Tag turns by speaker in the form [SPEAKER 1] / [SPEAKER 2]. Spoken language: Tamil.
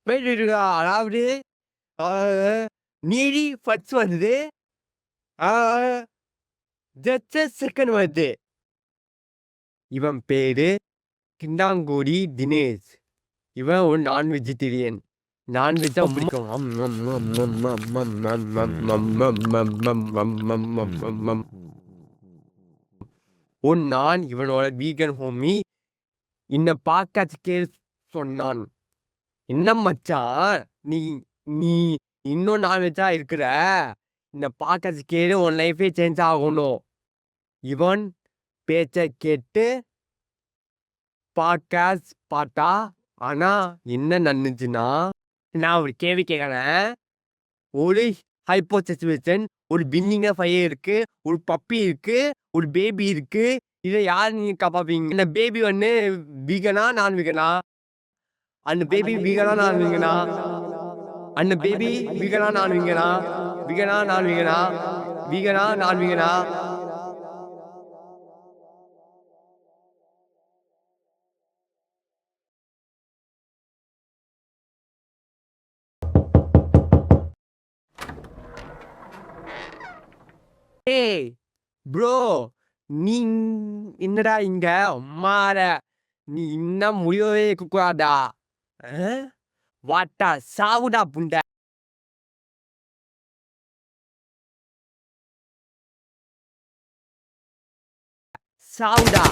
[SPEAKER 1] போயிட்டு இருக்கா. அதாவது ஆ மீறி ஃபர்ஸ்ட் வருது. ஆ ஜஸ்ட் செகண்ட் வருது. இவன் பேரு கிண்டாங்கோடி தினேஷ். இவன் ஒரு நான் வெஜிடேரியன். நான்வெஜ்ஜா பிடிக்கும். ஒரு நான் இவனோட வீகன் ஹோமி இந்த பாட்காஸ்ட்கே சொன்னான். என்ன மச்சான் நீ நீ இன்னும் நான்வெஜ்ஜா இருக்கிற, இந்த பாட்காஸ்ட் கேளு உன் லைஃபே சேஞ்ச் ஆகணும். இவன் பேச்சை கேட்டு பாட்காஸ்ட் பார்த்தா, ஆனா என்ன நடந்துச்சுன்னா, நான் ஒரு கேள்வி கேட்கறேன். ஒரு ஹைப்போதெசிஸ், ஒரு பில்லிங்க பையன் இருக்கு, ஒரு பப்பி இருக்கு, ஒரு பேபி இருக்கு. இதை யார் நீங்க காப்பாப்பீங்க? அந்த பேபி வந்து வீகனா நான் வீகனா? அந்த பேபி வீகனா நான் வீகனா? அந்த பேபி வீகனா நான் வீகனா? வீகனா நான் வீகனா? வீகனா நான் வீகனா? ஏய் ப்ரோ, நீ என்னடா இங்க அம்மாட, நீ இன்னும் முடியவே கூடாதா? வாட்டா சாவுடா புண்ட. சாவுடா.